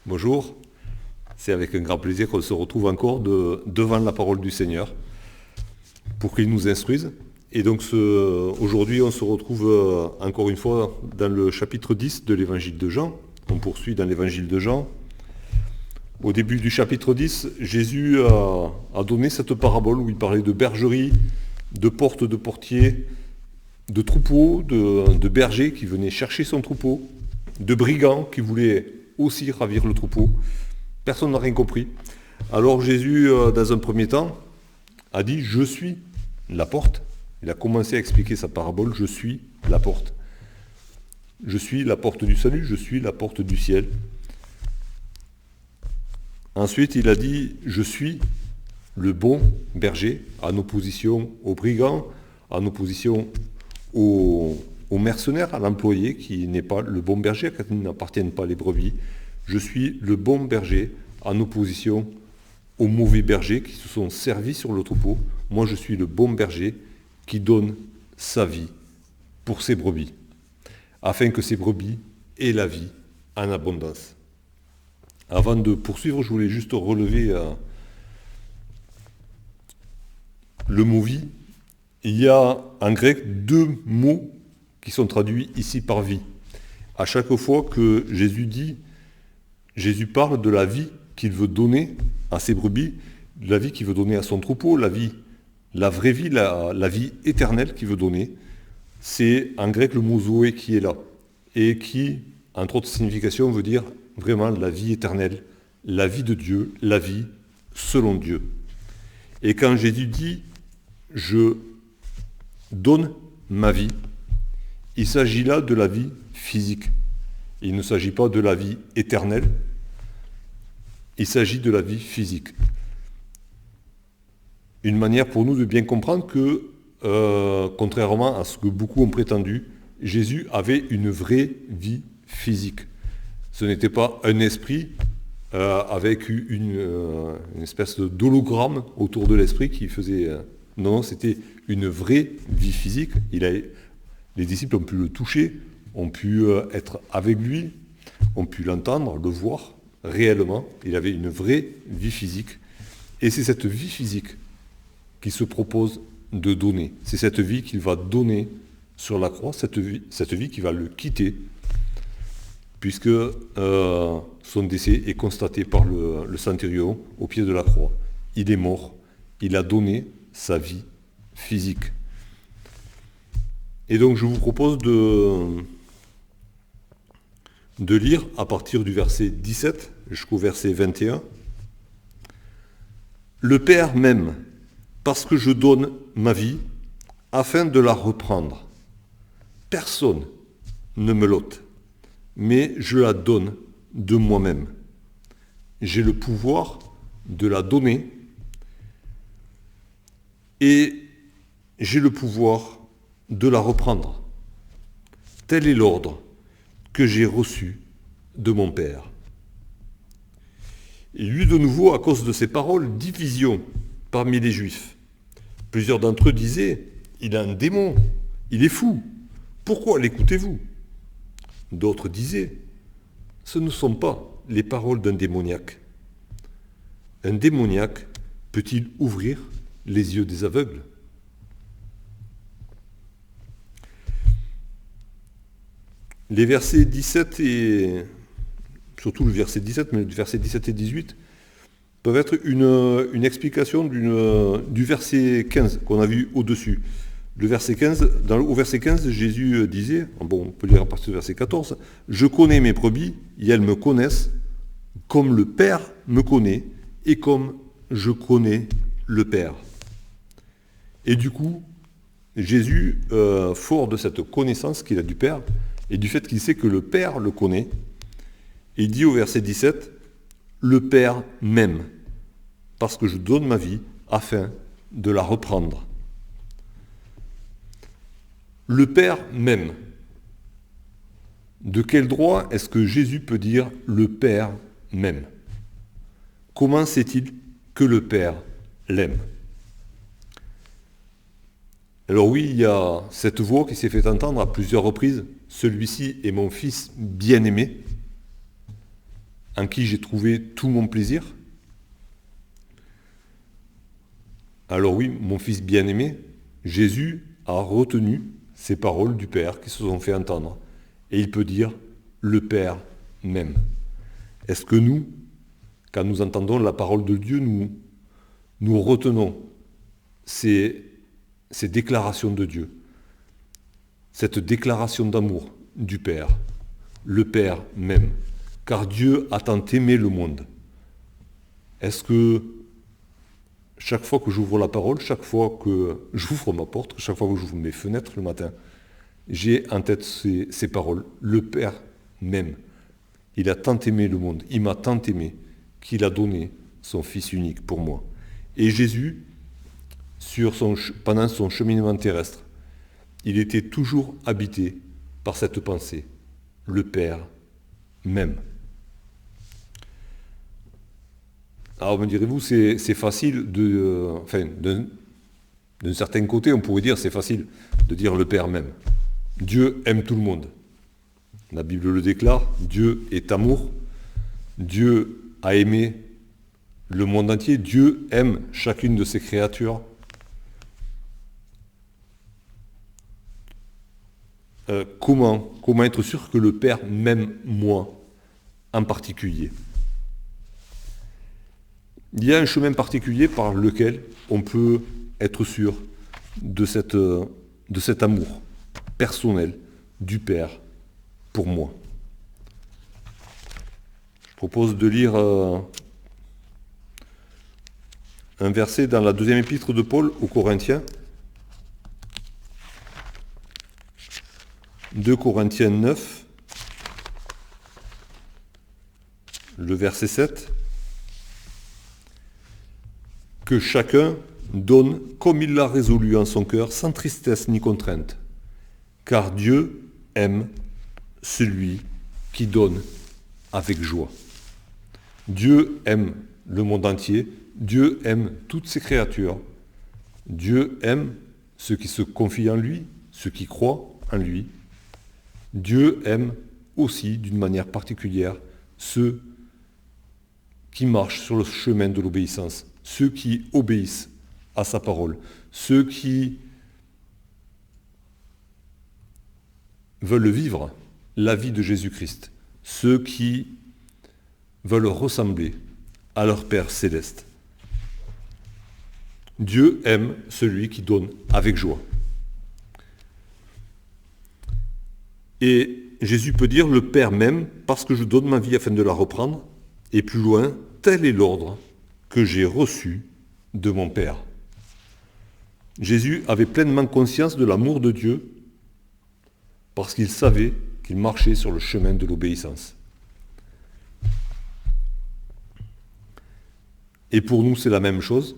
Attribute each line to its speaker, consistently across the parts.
Speaker 1: Bonjour, c'est avec un grand plaisir qu'on se retrouve encore devant la parole du Seigneur pour qu'il nous instruise. Et donc aujourd'hui on se retrouve encore une fois dans le chapitre 10 de l'évangile de Jean. On poursuit dans l'évangile de Jean. Au début du chapitre 10, Jésus a donné cette parabole où il parlait de bergerie, de portes de portiers, de troupeaux, de bergers qui venaient chercher son troupeau, de brigands qui voulaient aussi ravir le troupeau. Personne n'a rien compris. Alors Jésus, dans un premier temps, a dit « Je suis la porte ». Il a commencé à expliquer sa parabole « Je suis la porte ». Je suis la porte du salut, je suis la porte du ciel. Ensuite, il a dit « Je suis le bon berger », en opposition aux brigands, en opposition aux mercenaire, à l'employé qui n'est pas le bon berger, qui n'appartiennent pas les brebis. Je suis le bon berger en opposition aux mauvais bergers qui se sont servis sur le troupeau. Moi, je suis le bon berger qui donne sa vie pour ses brebis, afin que ces brebis aient la vie en abondance. Avant de poursuivre, je voulais juste relever le mot vie. Il y a en grec deux mots qui sont traduits ici par vie. À chaque fois que Jésus parle de la vie qu'il veut donner à ses brebis, de la vie qu'il veut donner à son troupeau, la vraie vie, la vie éternelle qu'il veut donner. C'est en grec le mot zoé qui est là, et qui, entre autres significations, veut dire vraiment la vie éternelle, la vie de Dieu, la vie selon Dieu. Et quand Jésus dit « je donne ma vie », il s'agit là de la vie physique. Il ne s'agit pas de la vie éternelle. Il s'agit de la vie physique. Une manière pour nous de bien comprendre que, contrairement à ce que beaucoup ont prétendu, Jésus avait une vraie vie physique. Ce n'était pas un esprit avec une espèce d'hologramme autour de l'esprit qui faisait... non, c'était une vraie vie physique. Les disciples ont pu le toucher, ont pu être avec lui, ont pu l'entendre, le voir réellement. Il avait une vraie vie physique. Et c'est cette vie physique qu'il se propose de donner. C'est cette vie qu'il va donner sur la croix, cette vie qui va le quitter, puisque son décès est constaté par le centurion au pied de la croix. Il est mort, il a donné sa vie physique. Et donc je vous propose de lire à partir du verset 17 jusqu'au verset 21. « Le Père m'aime parce que je donne ma vie afin de la reprendre. Personne ne me l'ôte, mais je la donne de moi-même. J'ai le pouvoir de la donner et j'ai le pouvoir de la reprendre. Tel est l'ordre que j'ai reçu de mon Père. » Il y eut de nouveau, à cause de ces paroles, division parmi les Juifs. Plusieurs d'entre eux disaient « Il a un démon, il est fou, pourquoi l'écoutez-vous » D'autres disaient « Ce ne sont pas les paroles d'un démoniaque. Un démoniaque peut-il ouvrir les yeux des aveugles ?» Les versets 17 et... surtout le verset 17, mais le verset 17 et 18, peuvent être une explication du verset 15 qu'on a vu au-dessus. Le verset 15, au verset 15, Jésus disait, bon, on peut lire à partir du verset 14, « Je connais mes brebis, et elles me connaissent, comme le Père me connaît, et comme je connais le Père. » Et du coup, Jésus, fort de cette connaissance qu'il a du Père, et du fait qu'il sait que le Père le connaît, il dit au verset 17, « Le Père m'aime, parce que je donne ma vie afin de la reprendre. » Le Père m'aime. De quel droit est-ce que Jésus peut dire « Le Père m'aime » ? Comment sait-il que le Père l'aime ? Alors oui, il y a cette voix qui s'est fait entendre à plusieurs reprises. « Celui-ci est mon fils bien-aimé ». en qui j'ai trouvé tout mon plaisir? Alors oui, mon fils bien-aimé, Jésus a retenu ces paroles du Père qui se sont fait entendre. Et il peut dire, le Père m'aime. Est-ce que nous, quand nous entendons la parole de Dieu, nous retenons ces déclarations de Dieu, cette déclaration d'amour du Père? Le Père m'aime, car Dieu a tant aimé le monde. Est-ce que chaque fois que j'ouvre la parole, chaque fois que j'ouvre ma porte, chaque fois que j'ouvre mes fenêtres le matin, j'ai en tête ces paroles? Le Père m'aime. Il a tant aimé le monde, il m'a tant aimé qu'il a donné son Fils unique pour moi. Et Jésus, pendant son cheminement terrestre, il était toujours habité par cette pensée. Le Père m'aime. Alors me direz-vous, c'est facile d'un certain côté, on pourrait dire c'est facile de dire le Père m'aime. Dieu aime tout le monde. La Bible le déclare, Dieu est amour. Dieu a aimé le monde entier. Dieu aime chacune de ses créatures. Comment être sûr que le Père m'aime moi en particulier? Il y a un chemin particulier par lequel on peut être sûr de cet amour personnel du Père pour moi. Je propose de lire un verset dans la deuxième épître de Paul aux Corinthiens. 2 Corinthiens 9, le verset 7. Que chacun donne comme il l'a résolu en son cœur, sans tristesse ni contrainte. Car Dieu aime celui qui donne avec joie. Dieu aime le monde entier. Dieu aime toutes ses créatures. Dieu aime ceux qui se confient en lui, ceux qui croient en lui. Dieu aime aussi, d'une manière particulière, ceux qui marchent sur le chemin de l'obéissance, ceux qui obéissent à sa parole, ceux qui veulent vivre la vie de Jésus-Christ, ceux qui veulent ressembler à leur Père céleste. Dieu aime celui qui donne avec joie. Et Jésus peut dire, le Père m'aime parce que je donne ma vie afin de la reprendre. Et plus loin, tel est l'ordre que j'ai reçu de mon Père. Jésus avait pleinement conscience de l'amour de Dieu parce qu'il savait qu'il marchait sur le chemin de l'obéissance. Et pour nous, c'est la même chose.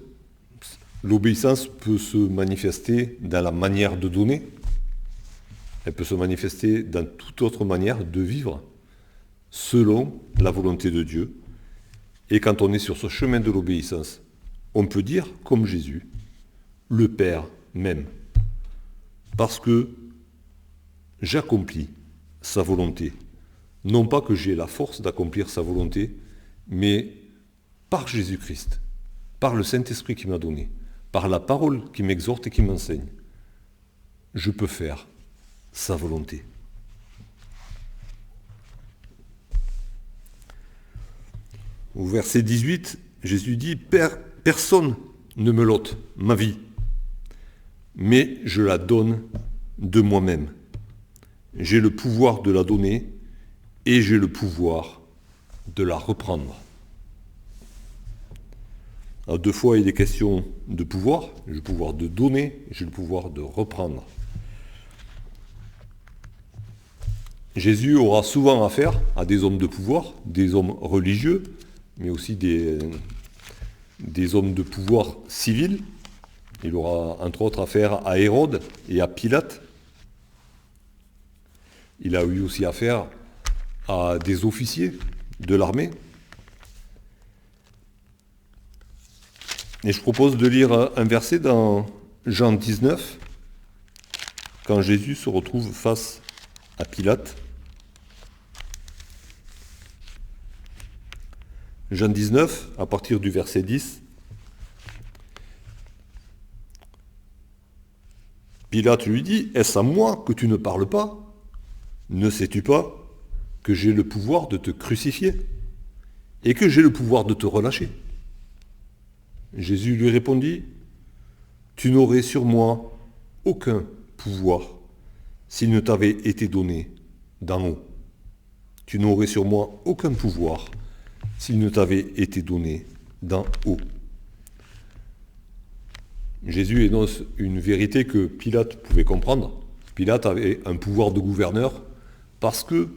Speaker 1: L'obéissance peut se manifester dans la manière de donner. Elle peut se manifester dans toute autre manière de vivre, selon la volonté de Dieu. Et quand on est sur ce chemin de l'obéissance, on peut dire, comme Jésus, le Père m'aime, parce que j'accomplis sa volonté. Non pas que j'ai la force d'accomplir sa volonté, mais par Jésus-Christ, par le Saint-Esprit qui m'a donné, par la parole qui m'exhorte et qui m'enseigne, je peux faire sa volonté. Au verset 18, Jésus dit, « Personne ne me l'ôte, ma vie, mais je la donne de moi-même. J'ai le pouvoir de la donner et j'ai le pouvoir de la reprendre. » Alors, deux fois, il est question de pouvoir. J'ai le pouvoir de donner, j'ai le pouvoir de reprendre. Jésus aura souvent affaire à des hommes de pouvoir, des hommes religieux, mais aussi des hommes de pouvoir civils. Il aura entre autres affaire à Hérode et à Pilate. Il a eu aussi affaire à des officiers de l'armée. Et je propose de lire un verset dans Jean 19, quand Jésus se retrouve face à Pilate. Jean 19, à partir du verset 10. Pilate lui dit, « Est-ce à moi que tu ne parles pas? Ne sais-tu pas que j'ai le pouvoir de te crucifier et que j'ai le pouvoir de te relâcher ?» Jésus lui répondit, « Tu n'aurais sur moi aucun pouvoir s'il ne t'avait été donné d'en haut. Tu n'aurais sur moi aucun pouvoir s'il ne t'avait été donné d'en haut. » Jésus énonce une vérité que Pilate pouvait comprendre. Pilate avait un pouvoir de gouverneur parce que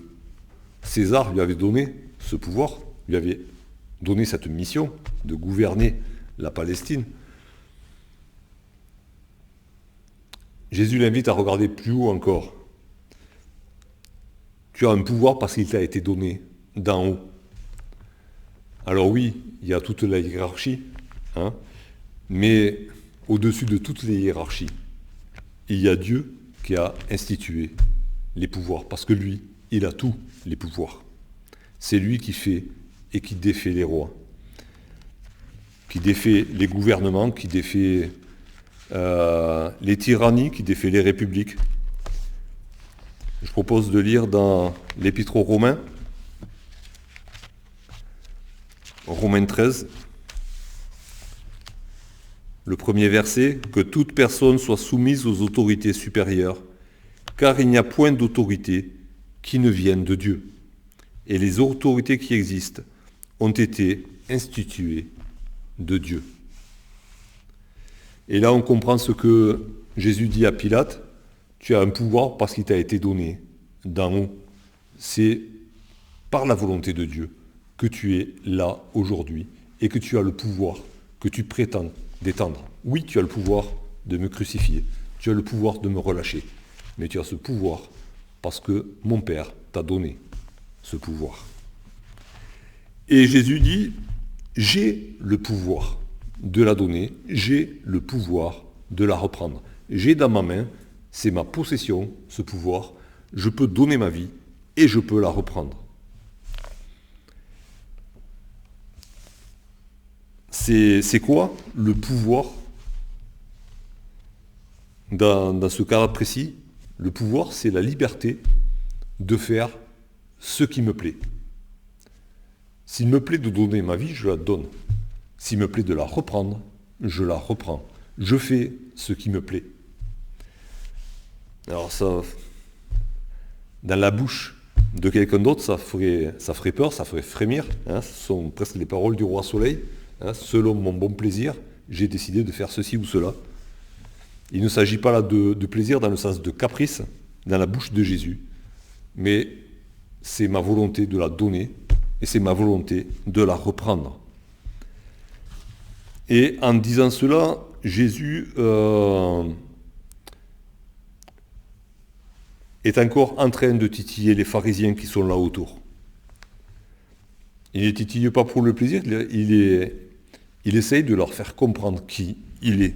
Speaker 1: César lui avait donné ce pouvoir, lui avait donné cette mission de gouverner la Palestine. Jésus l'invite à regarder plus haut encore. Tu as un pouvoir parce qu'il t'a été donné d'en haut. Alors oui, il y a toute la hiérarchie, mais au-dessus de toutes les hiérarchies, il y a Dieu qui a institué les pouvoirs, parce que lui, il a tous les pouvoirs. C'est lui qui fait et qui défait les rois, qui défait les gouvernements, qui défait les tyrannies, qui défait les républiques. Je propose de lire dans l'Épître aux Romains, Romains 13, le premier verset, « Que toute personne soit soumise aux autorités supérieures, car il n'y a point d'autorité qui ne vienne de Dieu. Et les autorités qui existent ont été instituées de Dieu. » Et là, on comprend ce que Jésus dit à Pilate, « Tu as un pouvoir parce qu'il t'a été donné d'en haut. » C'est par la volonté de Dieu que tu es là aujourd'hui et que tu as le pouvoir que tu prétends d'étendre. Oui, tu as le pouvoir de me crucifier, tu as le pouvoir de me relâcher, mais tu as ce pouvoir parce que mon Père t'a donné ce pouvoir. Et Jésus dit, j'ai le pouvoir de la donner, j'ai le pouvoir de la reprendre. J'ai dans ma main, c'est ma possession, ce pouvoir, je peux donner ma vie et je peux la reprendre. C'est quoi le pouvoir dans ce cas précis? Le pouvoir, c'est la liberté de faire ce qui me plaît. S'il me plaît de donner ma vie, je la donne. S'il me plaît de la reprendre, je la reprends. Je fais ce qui me plaît. Alors ça, dans la bouche de quelqu'un d'autre, ça ferait peur, ça ferait frémir. Ce sont presque les paroles du roi Soleil. Selon mon bon plaisir, j'ai décidé de faire ceci ou cela. Il ne s'agit pas là de plaisir dans le sens de caprice, dans la bouche de Jésus, mais c'est ma volonté de la donner et c'est ma volonté de la reprendre. Et en disant cela, Jésus est encore en train de titiller les pharisiens qui sont là autour. Il ne titille pas pour le plaisir, il essaye de leur faire comprendre qui il est.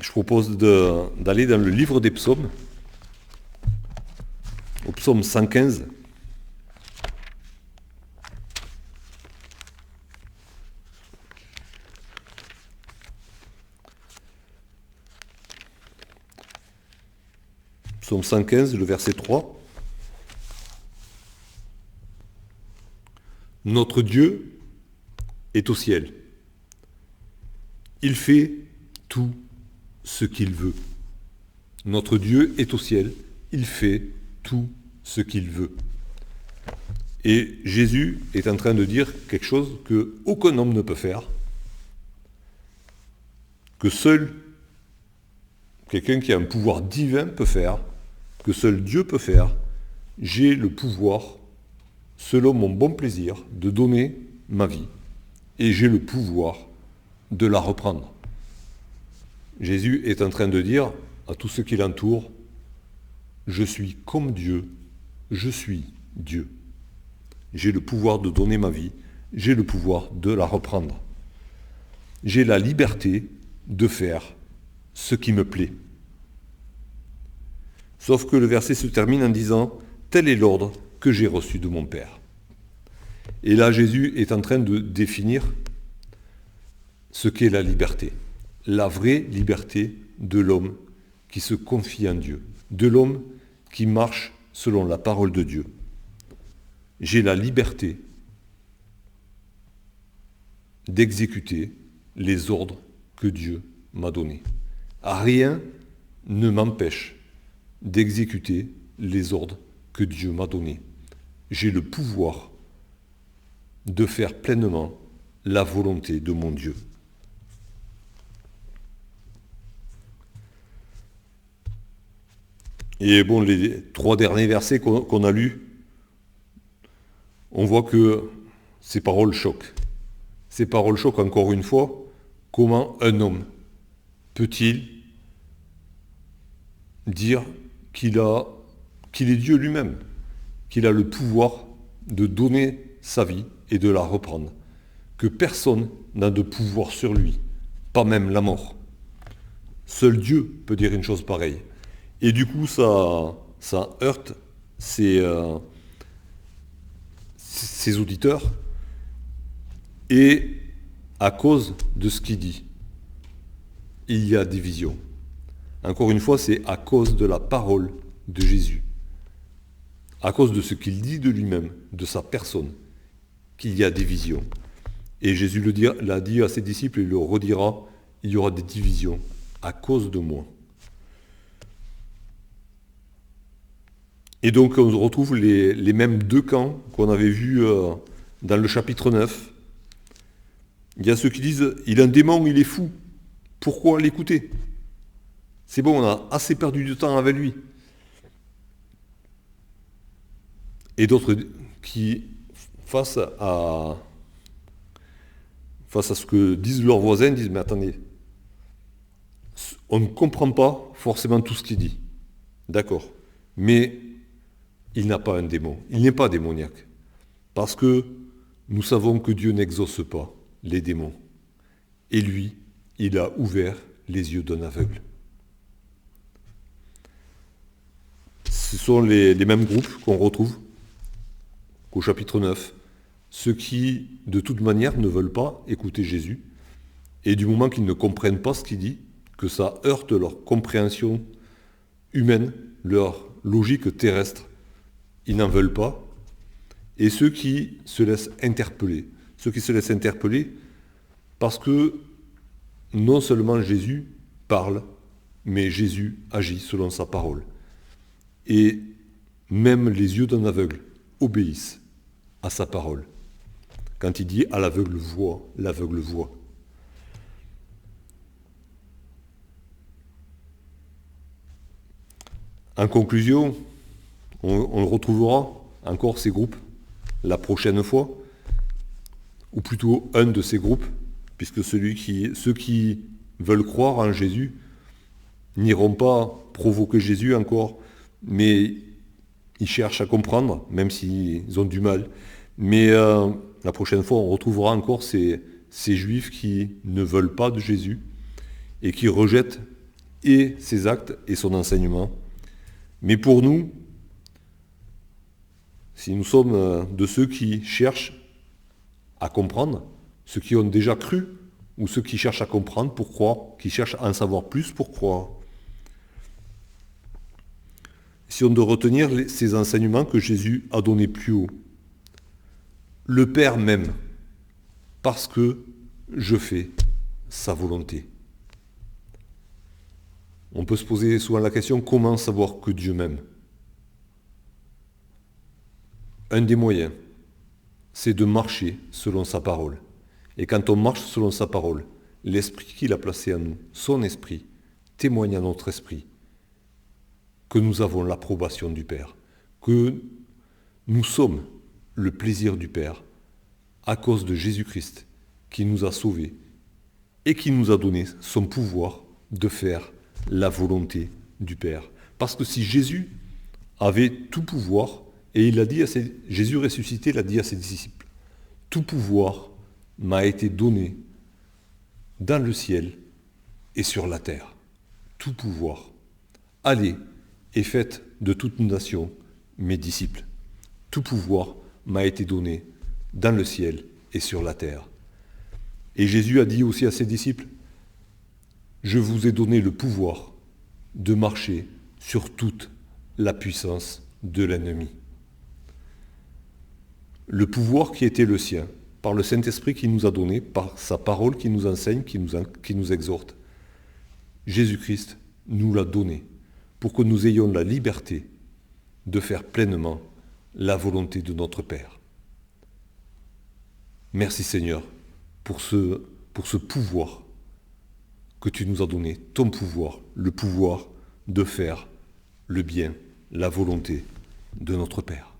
Speaker 1: Je propose d'aller dans le livre des psaumes, au psaume 115. Psaume 115, le verset 3. Notre Dieu est au ciel. Il fait tout ce qu'il veut. Notre Dieu est au ciel. Il fait tout ce qu'il veut. Et Jésus est en train de dire quelque chose qu'aucun homme ne peut faire, que seul quelqu'un qui a un pouvoir divin peut faire, que seul Dieu peut faire. J'ai le pouvoir, selon mon bon plaisir, de donner ma vie. Et j'ai le pouvoir de la reprendre. Jésus est en train de dire à tous ceux qui l'entourent, je suis comme Dieu, je suis Dieu. J'ai le pouvoir de donner ma vie, j'ai le pouvoir de la reprendre. J'ai la liberté de faire ce qui me plaît. Sauf que le verset se termine en disant, tel est l'ordre que j'ai reçu de mon Père. Et là, Jésus est en train de définir ce qu'est la liberté. La vraie liberté de l'homme qui se confie en Dieu, de l'homme qui marche selon la parole de Dieu. J'ai la liberté d'exécuter les ordres que Dieu m'a donnés. Rien ne m'empêche d'exécuter les ordres que Dieu m'a donnés. J'ai le pouvoir de faire pleinement la volonté de mon Dieu. Et bon, les 3 derniers versets qu'on a lus, on voit que ces paroles choquent. Ces paroles choquent encore une fois. Comment un homme peut-il dire qu'il est Dieu lui-même, qu'il a le pouvoir de donner sa vie et de la reprendre, que personne n'a de pouvoir sur lui, pas même la mort. Seul Dieu peut dire une chose pareille. Et du coup, ça heurte ses auditeurs, et à cause de ce qu'il dit, il y a division. Encore une fois, c'est à cause de la parole de Jésus, à cause de ce qu'il dit de lui-même, de sa personne, qu'il y a division. Et Jésus l'a dit à ses disciples et il le redira, il y aura des divisions à cause de moi. Et donc on retrouve les mêmes 2 camps qu'on avait vus dans le chapitre 9. Il y a ceux qui disent « il a un démon, il est fou, pourquoi l'écouter ? C'est bon, on a assez perdu du temps avec lui. » Et d'autres qui, face à ce que disent leurs voisins, disent « mais attendez, on ne comprend pas forcément tout ce qu'il dit. D'accord, mais il n'a pas un démon, il n'est pas démoniaque. Parce que nous savons que Dieu n'exauce pas les démons. Et lui, il a ouvert les yeux d'un aveugle. » Ce sont les mêmes groupes qu'on retrouve au chapitre 9. Ceux qui, de toute manière, ne veulent pas écouter Jésus. Et du moment qu'ils ne comprennent pas ce qu'il dit, que ça heurte leur compréhension humaine, leur logique terrestre, ils n'en veulent pas. Et ceux qui se laissent interpeller. Ceux qui se laissent interpeller parce que non seulement Jésus parle, mais Jésus agit selon sa parole. Et même les yeux d'un aveugle obéissent à sa parole. Quand il dit à l'aveugle voit, l'aveugle voit. En conclusion, on retrouvera encore ces groupes la prochaine fois, ou plutôt un de ces groupes, puisque ceux qui veulent croire en Jésus n'iront pas provoquer Jésus encore, mais ils cherchent à comprendre, même s'ils ont du mal. Mais la prochaine fois, on retrouvera encore ces Juifs qui ne veulent pas de Jésus et qui rejettent et ses actes et son enseignement. Mais pour nous, si nous sommes de ceux qui cherchent à comprendre, ceux qui ont déjà cru, ou ceux qui cherchent à comprendre pour croire, qui cherchent à en savoir plus pour croire, si on doit retenir ces enseignements que Jésus a donnés plus haut, le Père m'aime parce que je fais sa volonté. On peut se poser souvent la question, comment savoir que Dieu m'aime ? Un des moyens, c'est de marcher selon sa parole. Et quand on marche selon sa parole, l'esprit qu'il a placé en nous, son esprit, témoigne à notre esprit que nous avons l'approbation du Père, que nous sommes le plaisir du Père à cause de Jésus-Christ qui nous a sauvés et qui nous a donné son pouvoir de faire la volonté du Père. Parce que si Jésus avait tout pouvoir, et Jésus ressuscité l'a dit à ses disciples, tout pouvoir m'a été donné dans le ciel et sur la terre. Tout pouvoir. Allez et faites de toute nation mes disciples. Tout pouvoir m'a été donné dans le ciel et sur la terre. Et Jésus a dit aussi à ses disciples, je vous ai donné le pouvoir de marcher sur toute la puissance de l'ennemi. Le pouvoir qui était le sien, par le Saint-Esprit qui nous a donné, par sa parole qui nous enseigne, qui nous exhorte, Jésus-Christ nous l'a donné pour que nous ayons la liberté de faire pleinement la volonté de notre Père. Merci Seigneur pour ce pouvoir que tu nous as donné, ton pouvoir, le pouvoir de faire le bien, la volonté de notre Père.